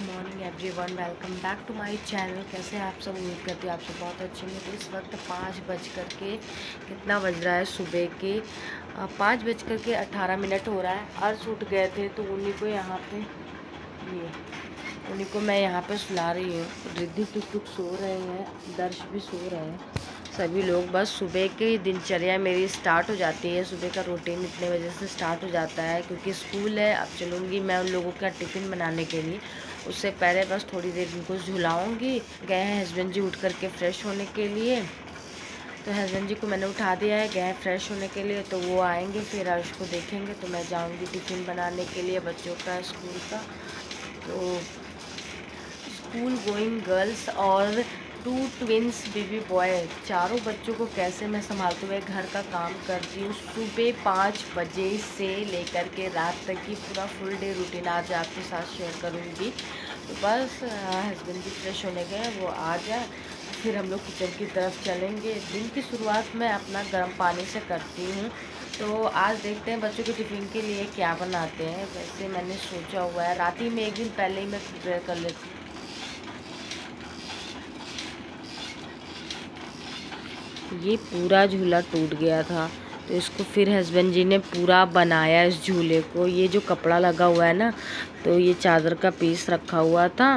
Morning everyone, welcome back to my channel. कैसे हैं आप सब? उम्मीद करती हूँ आप सब बहुत अच्छे हैं। तो इस वक्त 5 बज कर के कितना बज रहा है? सुबह के 5 बज कर के 18 मिनट हो रहा है। अर्श उठ गए थे तो उन्हीं को मैं यहाँ पे सुला रही हूँ। रिद्धि टुक सो रहे हैं, दर्श भी सो रहे हैं, सभी लोग। बस सुबह की दिनचर्या मेरी स्टार्ट हो जाती है। सुबह का रूटीन इतने बजे से स्टार्ट हो जाता है क्योंकि स्कूल है। अब चलूँगी मैं उन लोगों का टिफ़िन बनाने के लिए। उससे पहले बस थोड़ी देर उनको झुलाऊँगी। गए हैं हस्बैंड जी उठ करके फ़्रेश होने के लिए, तो हस्बैंड जी को मैंने उठा दिया है। गए हैं फ्रेश होने के लिए, तो वो आएंगे फिर अर्श को देखेंगे। तो मैं जाऊँगी टिफ़िन बनाने के लिए बच्चों का, स्कूल का। तो स्कूल गोइंग गर्ल्स और 2 ट्विंस बेबी बॉय, चारों बच्चों को कैसे मैं संभालते हुए घर का काम करती हूँ। सुबह 5 बजे से लेकर के रात तक की पूरा फुल डे रूटीन आज आपके साथ शेयर करूँगी। तो बस हस्बैंड भी फ्रेश होने गए, वो आ जाए फिर हम लोग किचन की तरफ चलेंगे। दिन की शुरुआत मैं अपना गर्म पानी से करती हूँ। तो आज देखते हैं बच्चों के टिफ़िन के लिए क्या बनाते हैं। वैसे मैंने सोचा हुआ है, रात ही में एक दिन पहले ही मैं प्रिपेयर कर लेती हूँ। ये पूरा झूला टूट गया था, तो इसको फिर हस्बैंड जी ने पूरा बनाया इस झूले को। ये जो कपड़ा लगा हुआ है ना, तो ये चादर का पीस रखा हुआ था।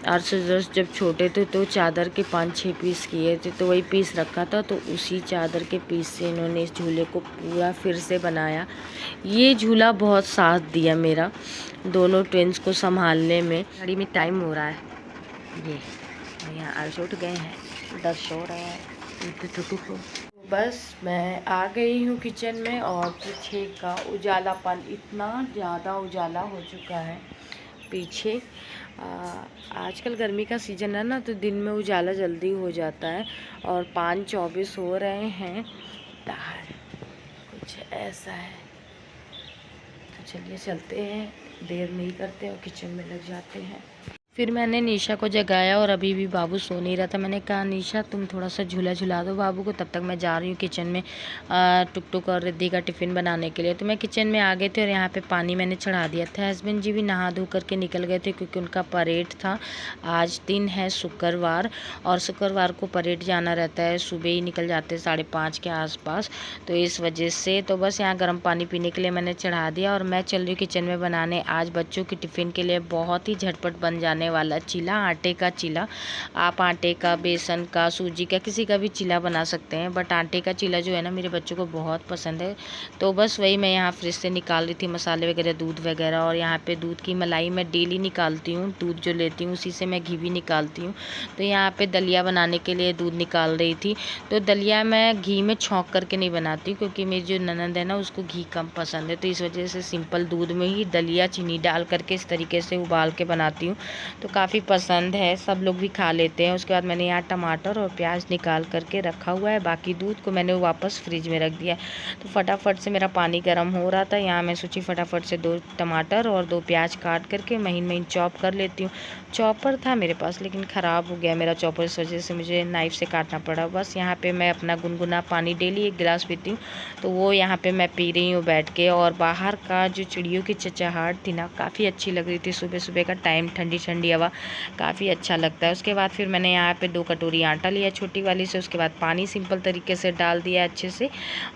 अर्श जब छोटे थे तो चादर के 5-6 पीस किए थे, तो वही पीस रखा था। तो उसी चादर के पीस से इन्होंने इस झूले को पूरा फिर से बनाया। ये झूला बहुत साथ दिया मेरा दोनों ट्विंस को संभालने में। घड़ी में टाइम हो रहा है ये, और यहाँ अर्श उठ गए हैं, दर्श सो रहे हैं। बस मैं आ गई हूँ किचन में, और पीछे का उजालापन, इतना ज़्यादा उजाला हो चुका है पीछे। आजकल गर्मी का सीज़न है ना, तो दिन में उजाला जल्दी हो जाता है। और 5:24 हो रहे हैं, बाहर कुछ ऐसा है। तो चलिए चलते हैं, देर नहीं करते और किचन में लग जाते हैं। फिर मैंने निशा को जगाया और अभी भी बाबू सो नहीं रहा था। मैंने कहा निशा तुम थोड़ा सा झूला झुला दो बाबू को, तब तक मैं जा रही हूँ किचन में टुक और रिद्धि का टिफ़िन बनाने के लिए। तो मैं किचन में आ गई थी और यहाँ पे पानी मैंने चढ़ा दिया था। हस्बैंड जी भी नहा धो करके निकल गए थे क्योंकि उनका परेड था। आज दिन है शुक्रवार, और शुक्रवार को परेड जाना रहता है। सुबह ही निकल जाते 5:30 के आसपास, तो इस वजह से तो बस यहाँ गर्म पानी पीने के लिए मैंने चढ़ा दिया। और मैं चल रही हूँ किचन में बनाने आज बच्चों की टिफ़िन के लिए बहुत ही झटपट बन जाने वाला चीला, आटे का चीला। आप आटे का, बेसन का, सूजी का, किसी का भी चीला बना सकते हैं, बट आटे का चीला जो है ना मेरे बच्चों को बहुत पसंद है। तो बस वही मैं यहाँ फ्रिज से निकाल रही थी मसाले वगैरह, दूध वगैरह। और यहाँ पे दूध की मलाई मैं डेली निकालती हूँ, दूध जो लेती हूँ उसी से मैं घी भी निकालती हूँ। तो यहाँ पे दलिया बनाने के लिए दूध निकाल रही थी। तो दलिया मैं घी में छौंक करके नहीं बनाती क्योंकि मेरी जो ननद है ना उसको घी कम पसंद है, तो इस वजह से सिंपल दूध में ही दलिया चीनी डाल करके इस तरीके से उबाल के बनाती हूँ। तो काफ़ी पसंद है, सब लोग भी खा लेते हैं। उसके बाद मैंने यहाँ टमाटर और प्याज निकाल करके रखा हुआ है, बाकी दूध को मैंने वापस फ्रिज में रख दिया। तो फटाफट से मेरा पानी गर्म हो रहा था, यहाँ मैं सोची फटाफट से 2 टमाटर और 2 प्याज काट करके महीन महीन चॉप कर लेती हूँ। चॉपर था मेरे पास लेकिन ख़राब हो गया मेरा चॉपर, इस वजह से मुझे नाइफ़ से काटना पड़ा। बस यहाँ पर मैं अपना गुनगुना पानी डेली 1 गिलास पीती हूँ, तो वो यहाँ पर मैं पी रही हूँ बैठ के। और बाहर का जो चिड़ियों की चहचहाहट थी ना, काफ़ी अच्छी लग रही थी। सुबह सुबह का टाइम, ठंडी ठंडी हवा, काफ़ी अच्छा लगता है। उसके बाद फिर मैंने यहाँ पे 2 कटोरी आटा लिया छोटी वाली से। उसके बाद पानी सिंपल तरीके से डाल दिया अच्छे से,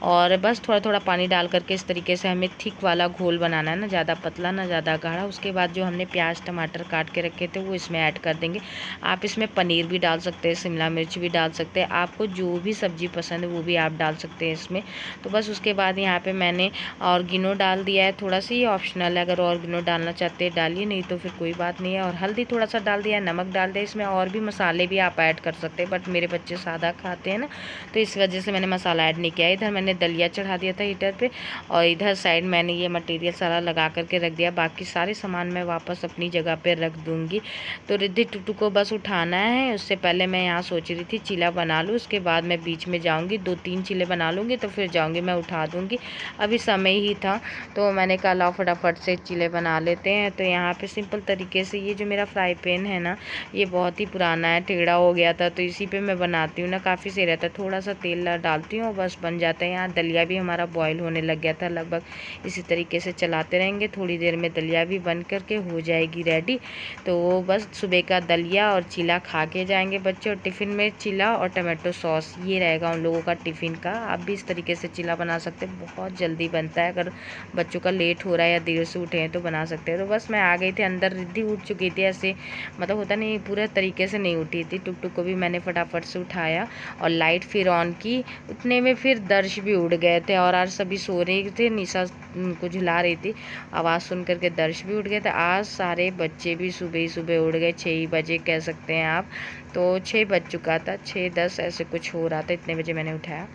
और बस थोड़ा थोड़ा पानी डाल करके इस तरीके से हमें थिक वाला घोल बनाना है, ना ज़्यादा पतला ना ज़्यादा गाढ़ा। उसके बाद जो हमने प्याज टमाटर काट के रखे थे वो इसमें ऐड कर देंगे। आप इसमें पनीर भी डाल सकते हैं, शिमला मिर्च भी डाल सकते हैं, आपको जो भी सब्ज़ी पसंद है वो भी आप डाल सकते हैं इसमें। तो बस उसके बाद यहाँ पर मैंने ऑर्गेनो डाल दिया है, थोड़ा सा ही ऑप्शनल है, अगर ऑर्गेनो डालना चाहते हैं डालिए, नहीं तो फिर कोई बात नहीं है। और हल्दी थोड़ा सा डाल दिया, नमक डाल दिया। इसमें और भी मसाले भी आप ऐड कर सकते हैं, बट मेरे बच्चे सादा खाते हैं ना, तो इस वजह से मैंने मसाला ऐड नहीं किया। इधर मैंने दलिया चढ़ा दिया था हीटर पे, और इधर साइड मैंने ये मटेरियल सारा लगा करके रख दिया। बाकी सारे सामान मैं वापस अपनी जगह पे रख दूँगी। तो रिद्धि टुटू को बस उठाना है, उससे पहले मैं यहाँ सोच रही थी चीला बना लूँ, उसके बाद मैं बीच में जाऊँगी 2-3 चीले बना लूँगी, तो फिर जाऊँगी मैं उठा दूँगी। अभी समय ही था तो मैंने कहा लाओ फटाफट से चीले बना लेते हैं। तो यहाँ पर सिंपल तरीके से ये जो मेरा फ्राई पैन है ना, ये बहुत ही पुराना है, टेढ़ा हो गया था, तो इसी पे मैं बनाती हूँ ना, काफ़ी सही रहता है। थोड़ा सा तेल डालती हूँ, बस बन जाता है। यहाँ दलिया भी हमारा बॉईल होने लग गया था, लगभग इसी तरीके से चलाते रहेंगे, थोड़ी देर में दलिया भी बन करके हो जाएगी रेडी। तो बस सुबह का दलिया और चीला खा के जाएंगे बच्चे, और टिफ़िन में चीला और टमाटो सॉस, ये रहेगा उन लोगों का टिफ़िन का। आप भी इस तरीके से चीला बना सकते हैं, बहुत जल्दी बनता है। अगर बच्चों का लेट हो रहा है या देर से उठे हैं तो बना सकते हैं। तो बस मैं आ गई थी अंदर, रिद्धि उठ चुकी थी, ऐसे मतलब होता नहीं पूरे तरीके से नहीं उठी थी। टुक को भी मैंने फटाफट से उठाया और लाइट फिर ऑन की, उतने में फिर दर्श भी उड़ गए थे, और आज सभी सो रहे थे, निशा को झुला रही थी, आवाज़ सुन करके दर्श भी उठ गए थे। आज सारे बच्चे भी सुबह ही सुबह उड़ गए, 6 बजे कह सकते हैं आप। तो 6 बज चुका था, 6:10 ऐसे कुछ हो रहा था, इतने बजे मैंने उठाया।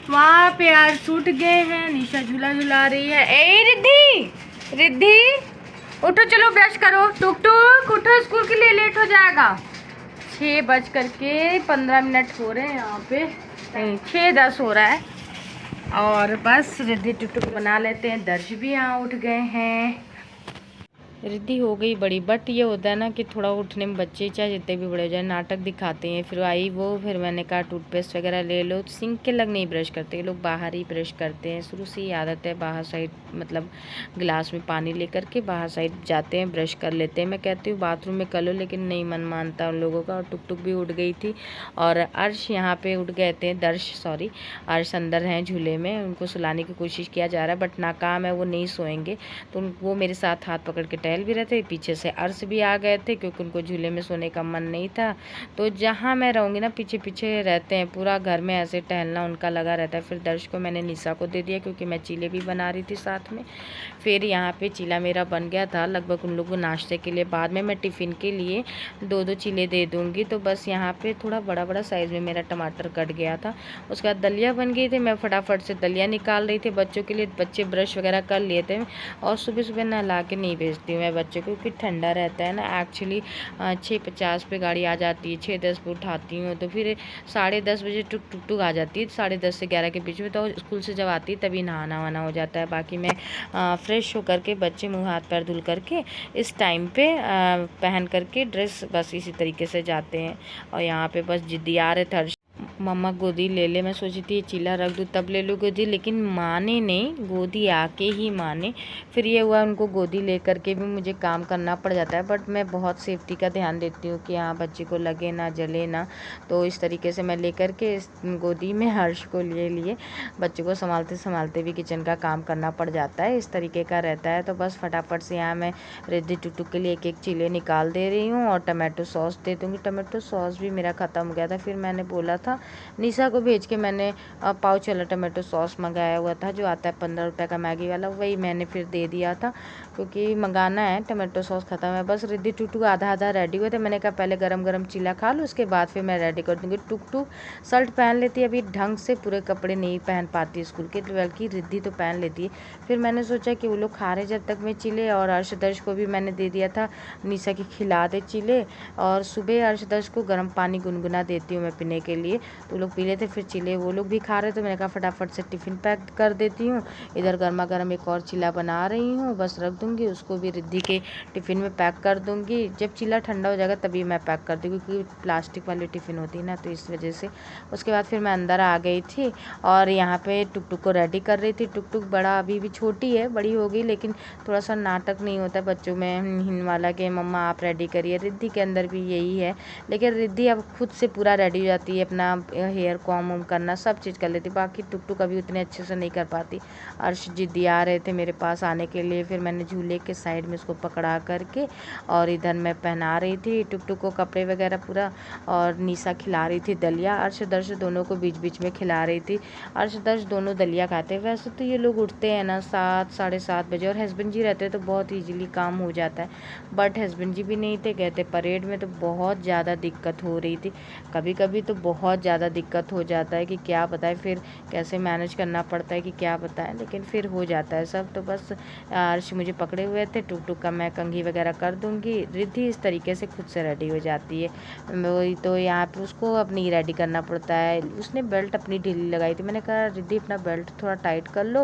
वहाँ पे यार छूट गए हैं, निशा झूला झुला रही है। ए रिद्धि, रिद्धि उठो, चलो ब्रश करो, टुक उठो, स्कूल के लिए लेट हो जाएगा। 6:15 हो रहे हैं यहाँ पे, नहीं 6:10 हो रहा है। और बस रिद्धि टुक बना लेते हैं, दर्श भी यहाँ उठ गए हैं। रिद्धि हो गई बड़ी, बट ये होता है ना कि थोड़ा उठने में बच्चे चाहे जितने भी बड़े हो जाए नाटक दिखाते हैं। फिर आई वो, फिर मैंने कहा टूथपेस्ट वगैरह ले लो। सिंक के लग नहीं ब्रश करते, ये लोग बाहर ही ब्रश करते हैं, शुरू से ही आदत है। बाहर साइड मतलब गिलास में पानी लेकर के बाहर साइड जाते हैं, ब्रश कर लेते हैं। मैं कहती हूँ बाथरूम में कर लो, लेकिन नहीं मन मानता उन लोगों का। और टुक भी उठ गई थी, और अर्श यहाँ पे उठ गए थे, अर्श अंदर हैं झूले में, उनको सुलाने की कोशिश किया जा रहा है बट नाकाम है, वो नहीं सोएंगे। तो वो मेरे साथ हाथ पकड़ के टहल भी रहे थे। पीछे से अर्श भी आ गए थे, क्योंकि उनको झूले में सोने का मन नहीं था। तो जहाँ मैं रहूँगी ना, पीछे पीछे रहते हैं, पूरा घर में ऐसे टहलना उनका लगा रहता है। फिर दर्श को मैंने निशा को दे दिया, क्योंकि मैं चीले भी बना रही थी साथ में। फिर यहाँ पे चीला मेरा बन गया था लगभग उन लोगों को नाश्ते के लिए। बाद में मैं टिफ़िन के लिए 2-2 चीले दे दूँगी। तो बस यहाँ पे थोड़ा बड़ा बड़ा साइज़ में मेरा टमाटर कट गया था। उसके बाद दलिया बन गई थी, मैं फटाफट से दलिया निकाल रही थी बच्चों के लिए। बच्चे ब्रश वगैरह कर लिए थे, और सुबह सुबह नहला के नहीं भेजती हूँ मैं बच्चों को, क्योंकि ठंडा रहता है ना। एक्चुअली 6:50 पे गाड़ी आ जाती है, 6:10 पे उठाती हूँ, तो फिर 10:30 बजे टुक आ जाती है, 10:30 से 11 के बीच में। तो स्कूल से जब आती है तभी नहाना वाना हो जाता है। बाकी मैं फ्रेश होकर के बच्चे मुँह हाथ पैर धुल करके इस टाइम पे पहन करके ड्रेस बस इसी तरीके से जाते हैं। और यहाँ पे बस जिद्दी आ रहे थे, मम्मा गोदी ले ले। मैं सोची थी चीला रख दूँ तब ले लूँ गोदी, लेकिन माने नहीं, गोदी आके ही माने। फिर ये हुआ, उनको गोदी ले करके भी मुझे काम करना पड़ जाता है। बट मैं बहुत सेफ्टी का ध्यान देती हूँ कि हाँ बच्चे को लगे ना, जले ना। तो इस तरीके से मैं ले करके इस गोदी में हर्ष को लिए बच्चे को संभालते संभालते भी किचन का काम करना पड़ जाता है, इस तरीके का रहता है। तो बस फटाफट से यहाँ मैं रिद्धि टुक के लिए एक एक चीले निकाल दे रही हूँ, और टमाटो सॉस दे दूँगी। टमाटो सॉस भी मेरा ख़त्म हो गया था, फिर मैंने बोला था निशा को भेज के मैंने पाउच वाला टमाटो सॉस मंगाया हुआ था, जो आता है 15 रुपये का मैगी वाला, वही मैंने फिर दे दिया था, क्योंकि मंगाना है। टमाटो सॉस ख़त्म है। बस रिद्धि टुक आधा आधा रेडी हुए थे। मैंने कहा पहले गरम गरम चीला खा लो, उसके बाद फिर मैं रेडी कर दूँगी। टुक शर्ट पहन लेती है, अभी ढंग से पूरे कपड़े नहीं पहन पाती स्कूल के, बल्कि रिद्धि तो पहन लेती है। फिर मैंने सोचा कि वो लोग खा रहे जब तक मैं चीले, और अर्शदर्श को भी मैंने दे दिया था निशा की खिला दे चीले। और सुबह अर्शदर्श को गर्म पानी गुनगुना देती हूँ मैं पीने के लिए, तो लोग पी लेते। फिर चीले वो लोग भी खा रहे, तो मैंने कहा फटाफट से टिफ़िन पैक कर देती हूँ। इधर गर्मा गर्म एक और चीला बना रही हूँ, बस रख दूँगी, उसको भी रिद्धि के टिफ़िन में पैक कर दूँगी। जब चीला ठंडा हो जाएगा तभी मैं पैक कर दूँगी, क्योंकि प्लास्टिक वाली टिफ़िन होती है ना, तो इस वजह से। उसके बाद फिर मैं अंदर आ गई थी, और यहाँ पे टुक को रेडी कर रही थी। टुक बड़ा अभी भी छोटी है, बड़ी हो गई, लेकिन थोड़ा सा नाटक नहीं होता है बच्चों में हिन वाला के मम्मा आप रेडी करिए। रिद्धि के अंदर भी यही है, लेकिन रिद्धि अब खुद से पूरा रेडी हो जाती है, अपना हेयर कॉम वॉम करना सब चीज़ कर लेती। बाकी टुक अभी उतने अच्छे से नहीं कर पाती। अर्श जिद्दी आ रहे थे मेरे पास आने के लिए, फिर मैंने झूले के साइड में उसको पकड़ा करके और इधर मैं पहना रही थी टुक को कपड़े वगैरह पूरा, और निशा खिला रही थी दलिया। अर्श दर्श दोनों को बीच बीच में खिला रही थी। अर्श दर्श दोनों दलिया खाते। वैसे तो ये लोग उठते हैं ना 7 साढ़े 7 बजे, और हस्बैंड जी रहते तो बहुत ईजिली काम हो जाता है, बट हस्बैंड जी भी नहीं थे, गए थे परेड में, तो बहुत ज़्यादा दिक्कत हो रही थी। कभी कभी तो बहुत ज़्यादा ज़्यादा दिक्कत हो जाता है कि क्या बताए, फिर कैसे मैनेज करना पड़ता है कि क्या बताएं, लेकिन फिर हो जाता है सब। तो बस अर्श मुझे पकड़े हुए थे, टुक टुक का मैं कंघी वगैरह कर दूँगी। रिद्धि इस तरीके से खुद से रेडी हो जाती है, वही तो यहाँ पे उसको अपनी रेडी करना पड़ता है। उसने बेल्ट अपनी ढीली लगाई थी, मैंने कहा रिद्धि अपना बेल्ट थोड़ा टाइट कर लो,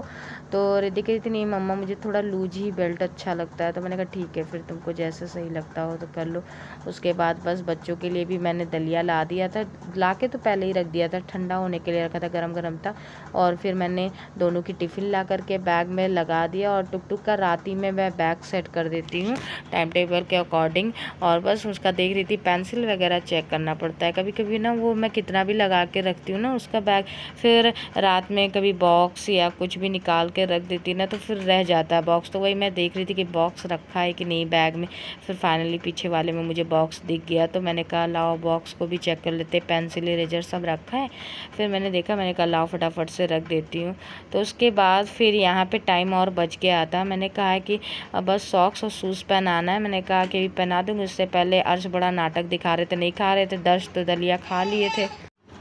तो रिद्धि कहती थी नहीं मम्मा मुझे थोड़ा लूज ही बेल्ट अच्छा लगता है। तो मैंने कहा ठीक है, फिर तुमको जैसे सही लगता हो तो कर लो। उसके बाद बस बच्चों के लिए भी मैंने दलिया ला दिया था, ला के तो पहले ही रख दिया था, ठंडा होने के लिए रखा था, गरम गरम था। और फिर मैंने दोनों की टिफ़िन ला करके बैग में लगा दिया, और टुक टुक का रात ही में मैं बैग सेट कर देती हूँ टाइम टेबल के अकॉर्डिंग। और बस उसका देख रही थी, पेंसिल वगैरह चेक करना पड़ता है कभी कभी ना, वो मैं कितना भी लगा के रखती हूँ ना उसका बैग, फिर रात में कभी बॉक्स या कुछ भी निकाल के रख देती ना तो फिर रह जाता है बॉक्स। तो वही मैं देख रही थी कि बॉक्स रखा है कि नहीं बैग में। फिर फाइनली पीछे वाले में मुझे बॉक्स दिख गया, तो मैंने कहा लाओ बॉक्स को भी चेक कर लेते, पेंसिल इरेजर सब रखा है। फिर मैंने देखा, मैंने कहा लाओ फटाफट से रख देती हूँ। तो उसके बाद फिर यहाँ पे टाइम और बच गया था, मैंने कहा कि बस सॉक्स और शूज़ पहनाना है। मैंने कहा कि पहना दूँगी, उससे पहले अर्श बड़ा नाटक दिखा रहे थे, नहीं खा रहे थे, दर्श तो दलिया खा लिए थे।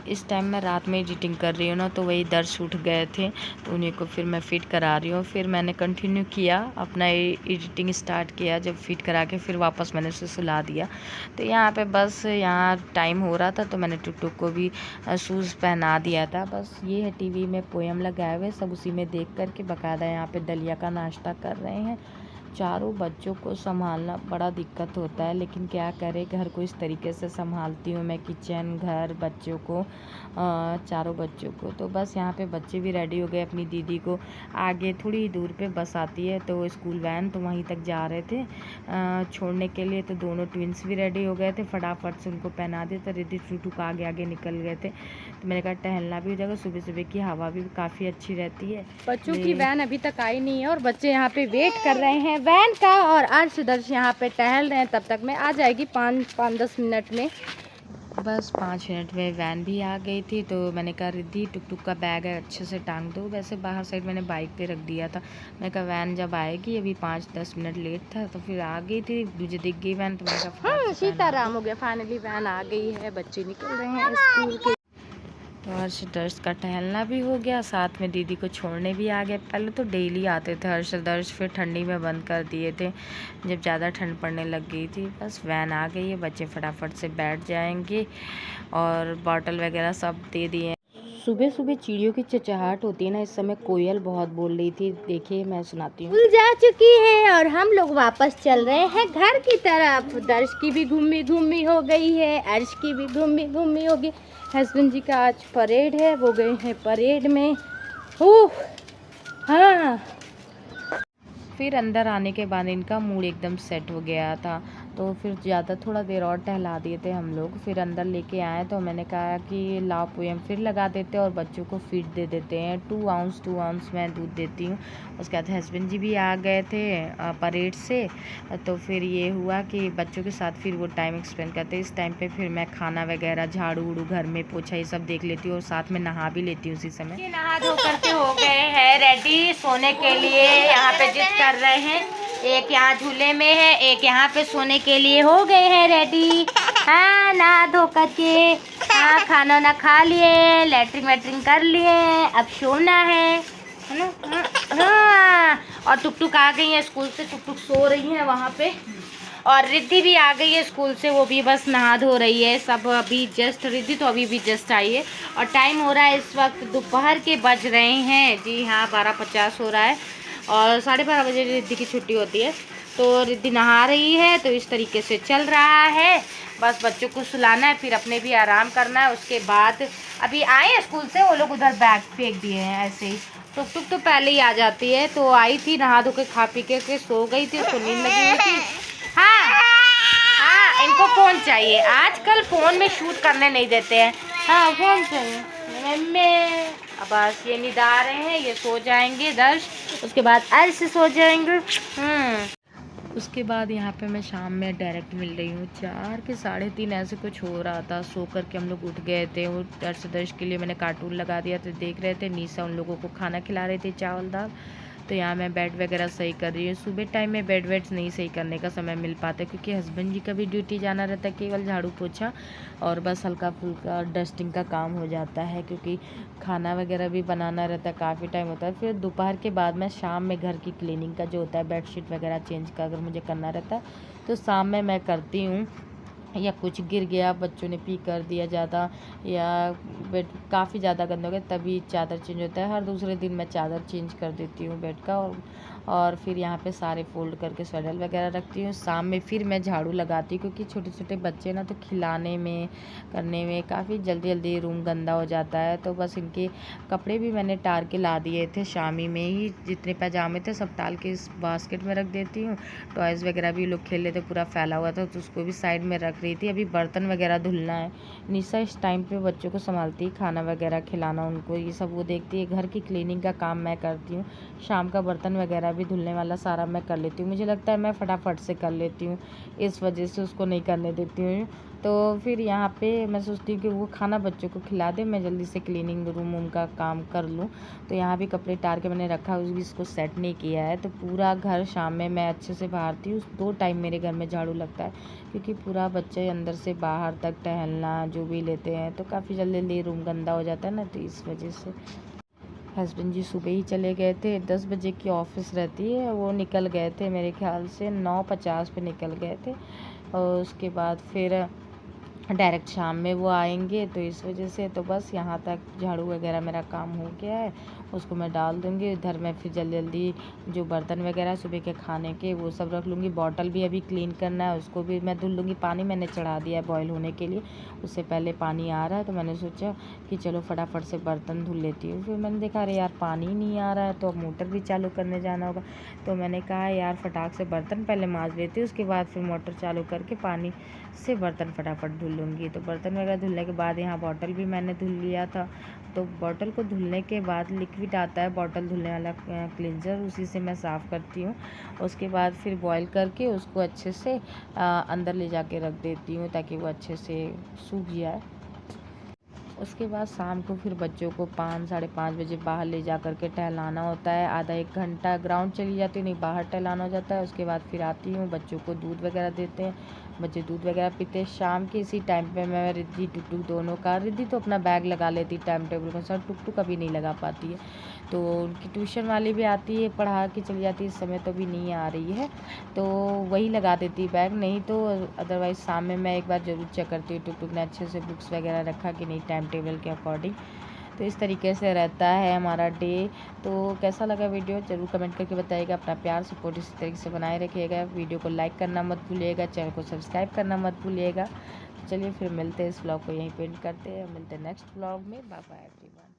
इस टाइम मैं रात में एडिटिंग कर रही हूँ ना, तो वही दर्श उठ गए थे, तो उन्हीं को फिर मैं फ़िट करा रही हूँ। फिर मैंने कंटिन्यू किया अपना एडिटिंग स्टार्ट किया, जब फिट करा के फिर वापस मैंने उसे सुला दिया। तो यहाँ पे बस यहाँ टाइम हो रहा था, तो मैंने टुक टुक को भी शूज़ पहना दिया था। बस ये है टीवी में पोएम लगाए हुए, सब उसी में देख कर के बाकायदा यहाँ पे दलिया का नाश्ता कर रहे हैं। चारों बच्चों को संभालना बड़ा दिक्कत होता है, लेकिन क्या करें, घर को इस तरीके से संभालती हूँ मैं, किचन, घर, बच्चों को, चारों बच्चों को। तो बस यहाँ पे बच्चे भी रेडी हो गए, अपनी दीदी को आगे थोड़ी ही दूर पे बस आती है तो स्कूल वैन, तो वहीं तक जा रहे थे छोड़ने के लिए। तो दोनों ट्विंस भी रेडी हो गए थे, फटाफट से उनको पहना दिया। तो रिद्धि टूटू का आगे आगे निकल गए थे, तो मैंने कहा टहलना भी हो जाएगा, सुबह सुबह की हवा भी काफ़ी अच्छी रहती है। बच्चों की वैन अभी तक आई नहीं है और बच्चे यहाँ पे वेट कर रहे हैं वैन का, और अर्श दर्श यहाँ पे टहल रहे हैं। तब तक में आ जाएगी 5-10 मिनट में। बस 5 मिनट में वैन भी आ गई थी। तो मैंने कहा रिद्धि टुक टुक का बैग है अच्छे से टांग दो, वैसे बाहर साइड मैंने बाइक पे रख दिया था। मैंने कहा वैन जब आएगी, अभी 5-10 मिनट लेट था, तो फिर आ गई थी, मुझे दिख गई वैन, तो मैंने कहा सीताराम हो गया, फाइनली वैन आ गई है, बच्चे निकल रहे हैं स्कूल के। तो हर्ष दर्श का टहलना भी हो गया, साथ में दीदी को छोड़ने भी आ गए। पहले तो डेली आते थे हर्ष दर्श, फिर ठंडी में बंद कर दिए थे जब ज़्यादा ठंड पड़ने लग गई थी। बस वैन आ गई है, बच्चे फटाफट से बैठ जाएंगे, और बॉटल वगैरह सब दे दिए। सुबह सुबह चिड़ियों की चहचहाट होती है ना, इस समय कोयल बहुत बोल रही थी, देखिए मैं सुनाती हूँ। स्कूल जा चुकी है और हम लोग वापस चल रहे हैं घर की तरफ। दर्श की भी घूमी घूमी हो गई है, अर्श की भी घूमी घूमी होगी। हस्बैंड जी का आज परेड है, वो गए हैं परेड में। ओह हाँ। फिर अंदर आने के बाद इनका मूड एकदम सेट हो गया था, तो फिर ज़्यादा थोड़ा देर और टहला दिए थे हम लोग। फिर अंदर लेके आए, तो मैंने कहा कि लाओ पोएम फिर लगा देते और बच्चों को फीड दे देते हैं। 2 आउंस मैं दूध देती हूँ। उसके बाद हस्बैंड जी भी आ गए थे परेड से, तो फिर ये हुआ कि बच्चों के साथ फिर वो टाइम स्पेंड करते। इस टाइम पे फिर मैं खाना वगैरह, झाड़ू उड़ू, घर में पोछा, ये सब देख लेती हूँ, और साथ में नहा भी लेती हूँ उसी समय। नहा धो करके हो गए हैं रेडी सोने के लिए, यहाँ पे जिद कर रहे हैं। एक यहाँ झूले में है, एक यहाँ पे सोने के लिए हो गए हैं रेडी। हाँ, नहा धो करके, हाँ, खाना ना खा लिए, लेटरिन वेटरिन कर लिए, अब सोना है ना। हाँ, और टुक टुक आ गई है स्कूल से, टुक टुक सो रही है वहाँ पे, और रिद्धि भी आ गई है स्कूल से, वो भी बस नहा धो रही है। सब अभी जस्ट, रिद्धि तो अभी भी जस्ट आई है, और टाइम हो रहा है इस वक्त दोपहर के बज रहे हैं, जी हाँ 12:50 हो रहा है, और 12:30 बजे रिद्धि की छुट्टी होती है। तो रिद्धि नहा रही है, तो इस तरीके से चल रहा है। बस बच्चों को सुलाना है, फिर अपने भी आराम करना है। उसके बाद अभी आए हैं स्कूल से, वो लोग उधर बैग फेंक दिए हैं ऐसे ही। टुक टुक तो पहले ही आ जाती है, तो आई थी, नहा धो के खा पी के सो गई थी, उसको नींद लगी हुई थी। हाँ हाँ, इनको फ़ोन चाहिए, आजकल फ़ोन में शूट करने नहीं देते हैं। हाँ, फ़ोन चाहिए मम्मी। अब बस ये निदा रहे हैं, ये सो जाएंगे दर्श, उसके बाद अर्श से सो जाएंगे। उसके बाद यहाँ पे मैं शाम में डायरेक्ट मिल रही हूँ, 4 के 3:30 ऐसे कुछ हो रहा था। सो करके हम लोग उठ गए थे, वो दर्श के लिए मैंने कार्टून लगा दिया, तो देख रहे थे। निशा उन लोगों को खाना खिला रही थी, चावल दाल। तो यहाँ मैं बेड वगैरह सही कर रही हूँ। सुबह टाइम में बेड वेड्स नहीं सही करने का समय मिल पाता क्योंकि हस्बैंड जी का भी ड्यूटी जाना रहता है, केवल झाड़ू पोछा और बस हल्का फुल्का डस्टिंग का काम हो जाता है क्योंकि खाना वगैरह भी बनाना रहता है, काफ़ी टाइम होता है। फिर दोपहर के बाद मैं शाम में घर की क्लीनिंग का जो होता है, बेडशीट वगैरह चेंज का अगर मुझे करना रहता है तो शाम में मैं करती हूँ। या कुछ गिर गया, बच्चों ने पी कर दिया ज़्यादा, या बेड काफ़ी ज़्यादा गंदा हो गया, तभी चादर चेंज होता है। हर दूसरे दिन मैं चादर चेंज कर देती हूँ बेड का, और फिर यहाँ पे सारे फोल्ड करके स्वेडल वगैरह रखती हूँ। शाम में फिर मैं झाड़ू लगाती हूँ क्योंकि छोटे छोटे बच्चे ना, तो खिलाने में करने में काफ़ी जल्दी जल्दी रूम गंदा हो जाता है। तो बस इनके कपड़े भी मैंने टार के ला दिए थे, शामी में ही जितने पैजामे थे सब टाल के इस बास्केट में रख देती हूँ। टॉयज़ वगैरह भी लोग खेल लेते, पूरा फैला हुआ था तो उसको भी साइड में रख रही थी। अभी बर्तन वगैरह धुलना है। निशा इस टाइम पे बच्चों को संभालती है, खाना वगैरह खिलाना उनको, ये सब वो देखती है। घर की क्लीनिंग का काम मैं करती हूँ। शाम का बर्तन वगैरह भी धुलने वाला सारा मैं कर लेती हूँ। मुझे लगता है मैं फटाफट से कर लेती हूँ, इस वजह से उसको नहीं करने देती हूँ। तो फिर यहाँ पे मैं सोचती हूँ कि वो खाना बच्चों को खिला दे, मैं जल्दी से क्लीनिंग रूम का काम कर लूँ। तो यहाँ भी कपड़े टार के मैंने रखा, इसको सेट नहीं किया है। तो पूरा घर शाम में मैं अच्छे से बहारती हूँ। 2 टाइम मेरे घर में झाड़ू लगता है क्योंकि पूरा बच्चे अंदर से बाहर तक टहलना जो भी लेते हैं तो काफ़ी जल्दी जल्दी रूम गंदा हो जाता है ना, तो इस वजह से। हस्बैंड जी सुबह ही चले गए थे, 10 बजे की ऑफ़िस रहती है, वो निकल गए थे मेरे ख्याल से 9:50 पे निकल गए थे। और उसके बाद फिर डायरेक्ट शाम में वो आएंगे, तो इस वजह से तो बस यहाँ तक झाड़ू वगैरह मेरा काम हो गया है, उसको मैं डाल दूँगी। इधर मैं फिर जल्दी जल्दी जो बर्तन वगैरह सुबह के खाने के वो सब रख लूँगी। बॉटल भी अभी क्लीन करना है, उसको भी मैं धुल लूँगी। पानी मैंने चढ़ा दिया है बॉयल होने के लिए, उससे पहले पानी आ रहा है तो मैंने सोचा कि चलो फटाफट से बर्तन धुल लेती हूँ। फिर मैंने देखा अरे यार पानी नहीं आ रहा है, तो अब मोटर भी चालू करने जाना होगा। तो मैंने कहा यार फटाक से बर्तन पहले मांज लेती हूँ, उसके बाद फिर मोटर चालू करके पानी से बर्तन फटाफट धुल लूँगी। तो बर्तन वगैरह धुलने के बाद यहाँ बॉटल भी मैंने धुल लिया था। तो बॉटल को धुलने के बाद लिक्विड आता है बॉटल धुलने वाला क्लींजर, उसी से मैं साफ़ करती हूँ। उसके बाद फिर बॉयल करके उसको अच्छे से अंदर ले जाके रख देती हूँ ताकि वो अच्छे से सूख जाए। उसके बाद शाम को फिर बच्चों को 5 साढ़े 5 बजे बाहर ले जा कर के टहलाना होता है। आधा 1 घंटा ग्राउंड चली जाती हूँ, नहीं बाहर टहलाना हो जाता है। उसके बाद फिर आती हूँ, बच्चों को दूध वगैरह देते हैं, बच्चे दूध वगैरह पीते हैं। शाम के इसी टाइम पे मैं रिद्धि टुकटुक दोनों का, रिद्धि तो अपना बैग लगा लेती टाइम टेबल के अनुसार, टुकटुक अभी नहीं लगा पाती है। तो उनकी ट्यूशन वाली भी आती है, पढ़ा के चली जाती है, इस समय तो अभी नहीं आ रही है, तो वही लगा देती बैग। नहीं तो अदरवाइज़ शाम में मैं एक बार ज़रूर चेक करती हूँ टुकटुक ने अच्छे से बुक्स वगैरह रखा कि नहीं टाइम टेबल के अकॉर्डिंग। तो इस तरीके से रहता है हमारा डे। तो कैसा लगा वीडियो ज़रूर कमेंट करके बताइएगा। अपना प्यार सपोर्ट इसी तरीके से बनाए रखिएगा। वीडियो को लाइक करना मत भूलिएगा, चैनल को सब्सक्राइब करना मत भूलिएगा। चलिए फिर मिलते हैं, इस व्लॉग को यहीं पे एंड करते हैं, मिलते हैं नेक्स्ट व्लॉग में। Bye bye everyone.